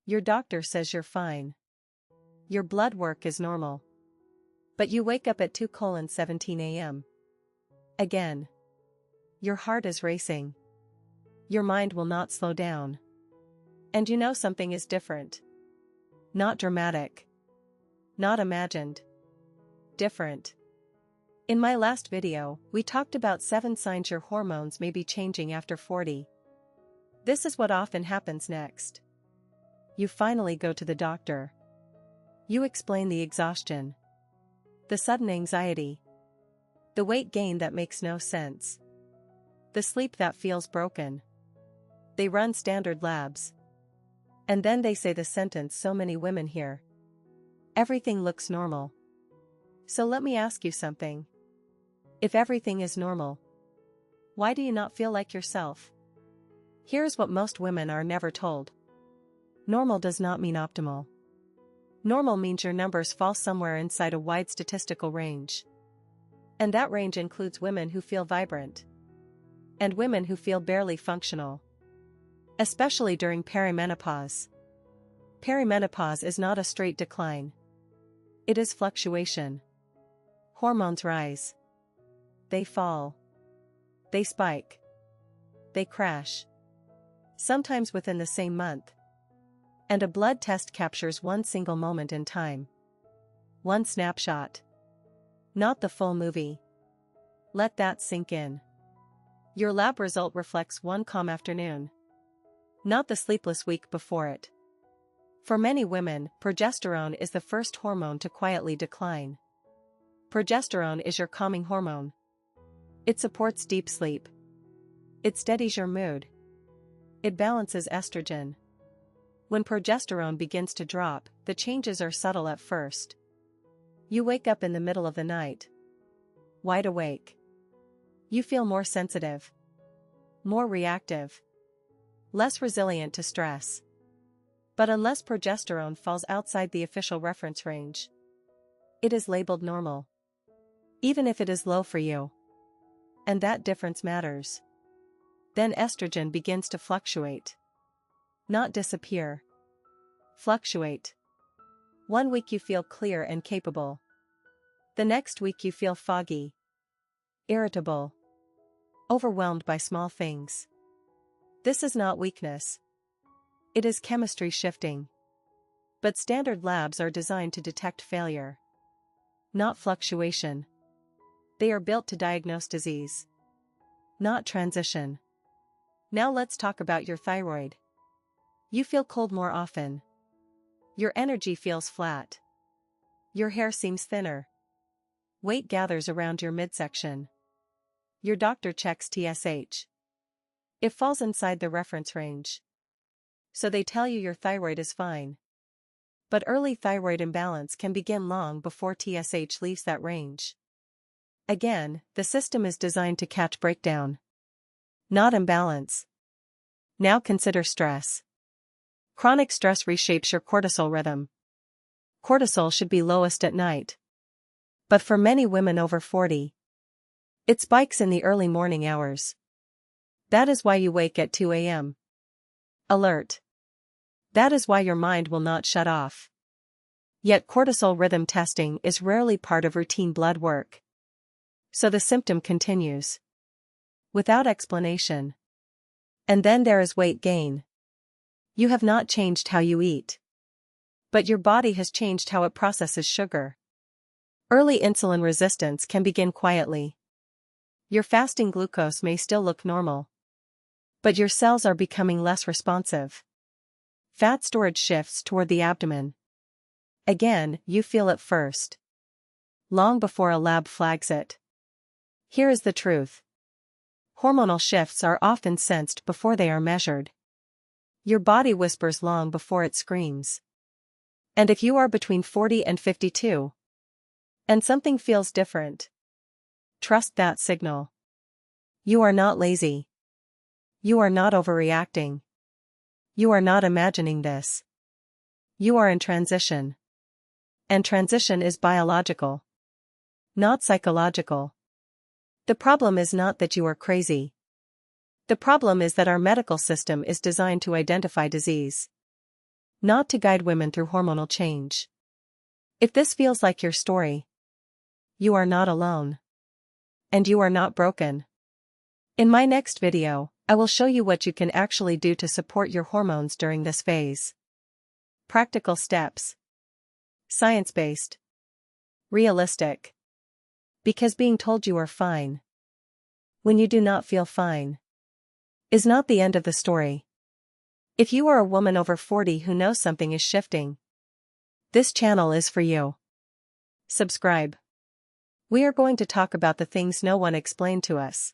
Your doctor says you're fine. Your blood work is normal. But you wake up at 2:17 a.m. Again. Your heart is racing. Your mind will not slow down. And you know something is different. Not dramatic. Not imagined. Different. In my last video, we talked about 7 signs your hormones may be changing after 40. This is what often happens next. You finally go to the doctor. You explain the exhaustion, the sudden anxiety, the weight gain that makes no sense, the sleep that feels broken. They run standard labs. And then they say the sentence so many women hear. Everything looks normal. So let me ask you something. If everything is normal, why do you not feel like yourself? Here's what most women are never told. Normal does not mean optimal. Normal means your numbers fall somewhere inside a wide statistical range. And that range includes women who feel vibrant. And women who feel barely functional. Especially during perimenopause. Perimenopause is not a straight decline. It is fluctuation. Hormones rise. They fall. They spike. They crash. Sometimes within the same month. And a blood test captures one single moment in time. One snapshot. Not the full movie. Let that sink in. Your lab result reflects one calm afternoon. Not the sleepless week before it. For many women, progesterone is the first hormone to quietly decline. Progesterone is your calming hormone. It supports deep sleep. It steadies your mood. It balances estrogen. When progesterone begins to drop, the changes are subtle at first. You wake up in the middle of the night. Wide awake. You feel more sensitive. More reactive. Less resilient to stress. But unless progesterone falls outside the official reference range, it is labeled normal. Even if it is low for you. And that difference matters. Then estrogen begins to fluctuate. Not disappear. Fluctuate. One week you feel clear and capable. The next week you feel foggy. Irritable. Overwhelmed by small things. This is not weakness. It is chemistry shifting. But standard labs are designed to detect failure. Not fluctuation. They are built to diagnose disease. Not transition. Now let's talk about your thyroid. You feel cold more often. Your energy feels flat. Your hair seems thinner. Weight gathers around your midsection. Your doctor checks TSH. It falls inside the reference range. So they tell you your thyroid is fine. But early thyroid imbalance can begin long before TSH leaves that range. Again, the system is designed to catch breakdown. Not imbalance. Now consider stress. Chronic stress reshapes your cortisol rhythm. Cortisol should be lowest at night. But for many women over 40, it spikes in the early morning hours. That is why you wake at 2 a.m. Alert. That is why your mind will not shut off. Yet cortisol rhythm testing is rarely part of routine blood work. So the symptom continues. Without explanation. And then there is weight gain. You have not changed how you eat. But your body has changed how it processes sugar. Early insulin resistance can begin quietly. Your fasting glucose may still look normal. But your cells are becoming less responsive. Fat storage shifts toward the abdomen. Again, you feel it first. Long before a lab flags it. Here is the truth. Hormonal shifts are often sensed before they are measured. Your body whispers long before it screams. And if you are between 40 and 52, and something feels different, trust that signal. You are not lazy. You are not overreacting. You are not imagining this. You are in transition. And transition is biological. Not psychological. The problem is not that you are crazy. The problem is that our medical system is designed to identify disease. not to guide women through hormonal change. If this feels like your story, you are not alone. And you are not broken. In my next video, I will show you what you can actually do to support your hormones during this phase. Practical steps. Science-based. Realistic. Because being told you are fine, when you do not feel fine, is not the end of the story. If you are a woman over 40 who knows something is shifting, this channel is for you. Subscribe. We are going to talk about the things no one explained to us.